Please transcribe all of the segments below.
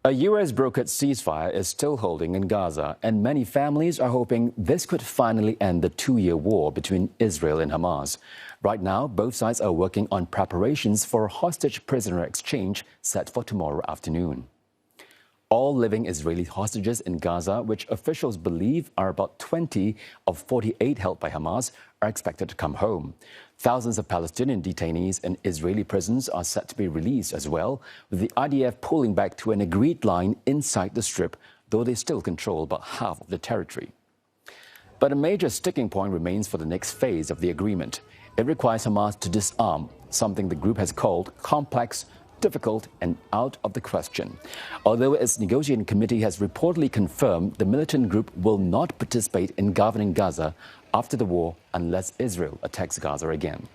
A U.S.-brokered ceasefire is still holding in Gaza, and many families are hoping this could finally end the two-year war between Israel and Hamas. Right now, both sides are working on preparations for a hostage prisoner exchange set for tomorrow afternoon. All living Israeli hostages in Gaza, which officials believe are about 20 of 48 held by Hamas, are expected to come home. Thousands of Palestinian detainees in Israeli prisons are set to be released as well, with the IDF pulling back to an agreed line inside the Strip, though they still control about half of the territory. But a major sticking point remains for the next phase of the agreement. It requires Hamas to disarm, something the group has called complex, difficult and out of the question. Although its negotiating committee has reportedly confirmed the militant group will not participate in governing Gaza after the war unless Israel attacks Gaza again.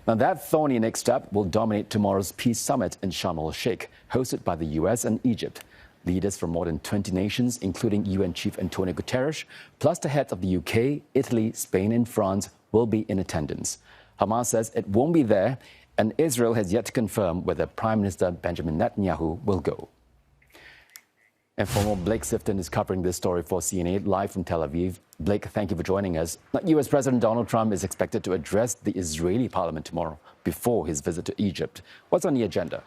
Now, that thorny next step will dominate tomorrow's peace summit in Sharm el-Sheikh, hosted by the U.S. and Egypt. Leaders from more than 20 nations, including UN Chief Antonio Guterres, plus the heads of the UK, Italy, Spain and France, will be in attendance. Hamas says it won't be there, and Israel has yet to confirm whether Prime Minister Benjamin Netanyahu will go. And for more, Blake Sifton is covering this story for CNA live from Tel Aviv. Blake, thank you for joining us. U.S. President Donald Trump is expected to address the Israeli parliament tomorrow before his visit to Egypt. What's on the agenda?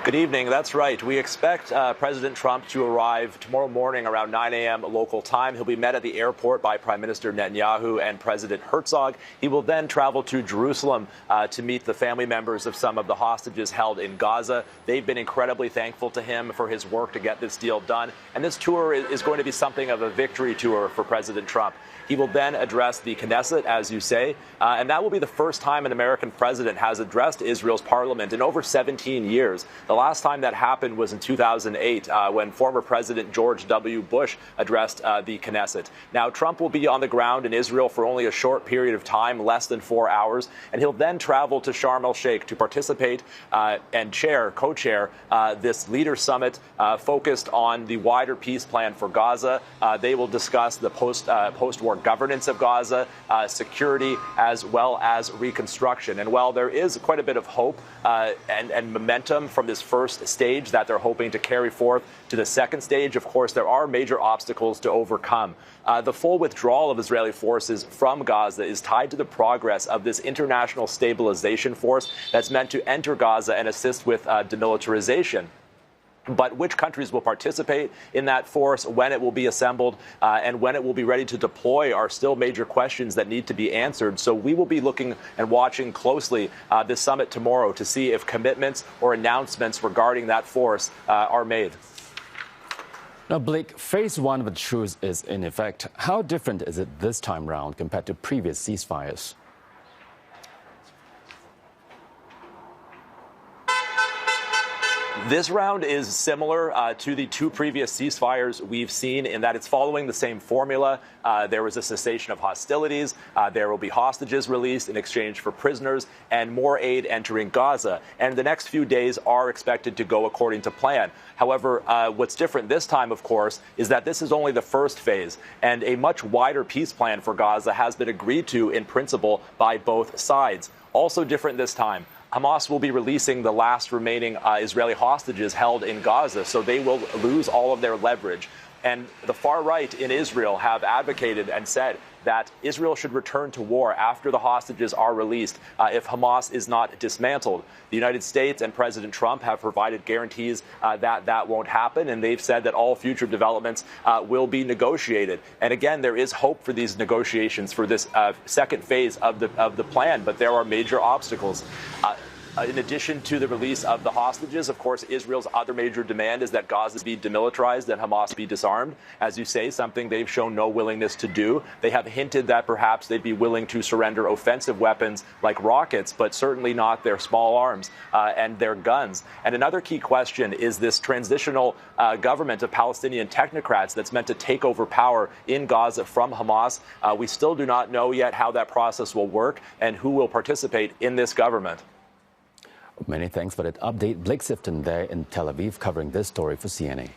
Good evening. That's right. We expect President Trump to arrive tomorrow morning around 9 a.m. local time. He'll be met at the airport by Prime Minister Netanyahu and President Herzog. He will then travel to Jerusalem to meet the family members of some of the hostages held in Gaza. They've been incredibly thankful to him for his work to get this deal done. And this tour is going to be something of a victory tour for President Trump. He will then address the Knesset, as you say, and that will be the first time an American president has addressed Israel's parliament in over 17 years. The last time that happened was in 2008, when former President George W. Bush addressed the Knesset. Now, Trump will be on the ground in Israel for only a short period of time, less than 4 hours, and he'll then travel to Sharm el-Sheikh to participate and co-chair this leader summit focused on the wider peace plan for Gaza. They will discuss the post-war governance of Gaza, security, as well as reconstruction. And while there is quite a bit of hope and momentum from this first stage that they're hoping to carry forth to the second stage, of course, there are major obstacles to overcome. The full withdrawal of Israeli forces from Gaza is tied to the progress of this international stabilization force that's meant to enter Gaza and assist with demilitarization. But which countries will participate in that force, when it will be assembled, and when it will be ready to deploy are still major questions that need to be answered. So we will be looking and watching closely this summit tomorrow to see if commitments or announcements regarding that force are made. Now, Blake, phase one of the truce is in effect. How different is it this time round compared to previous ceasefires? This round is similar to the two previous ceasefires we've seen in that it's following the same formula. There was a cessation of hostilities. There will be hostages released in exchange for prisoners and more aid entering Gaza. And the next few days are expected to go according to plan. However, what's different this time, of course, is that this is only the first phase, and a much wider peace plan for Gaza has been agreed to in principle by both sides. Also different this time, Hamas will be releasing the last remaining Israeli hostages held in Gaza, so they will lose all of their leverage. And the far right in Israel have advocated and said that Israel should return to war after the hostages are released if Hamas is not dismantled. The United States and President Trump have provided guarantees that that won't happen, and they've said that all future developments will be negotiated. And again, there is hope for these negotiations for this second phase of the plan, but there are major obstacles. In addition to the release of the hostages, of course, Israel's other major demand is that Gaza be demilitarized and Hamas be disarmed. As you say, something they've shown no willingness to do. They have hinted that perhaps they'd be willing to surrender offensive weapons like rockets, but certainly not their small arms and their guns. And another key question is this transitional government of Palestinian technocrats that's meant to take over power in Gaza from Hamas. We still do not know yet how that process will work and who will participate in this government. Many thanks for that update. Blake Sifton there in Tel Aviv covering this story for CNA.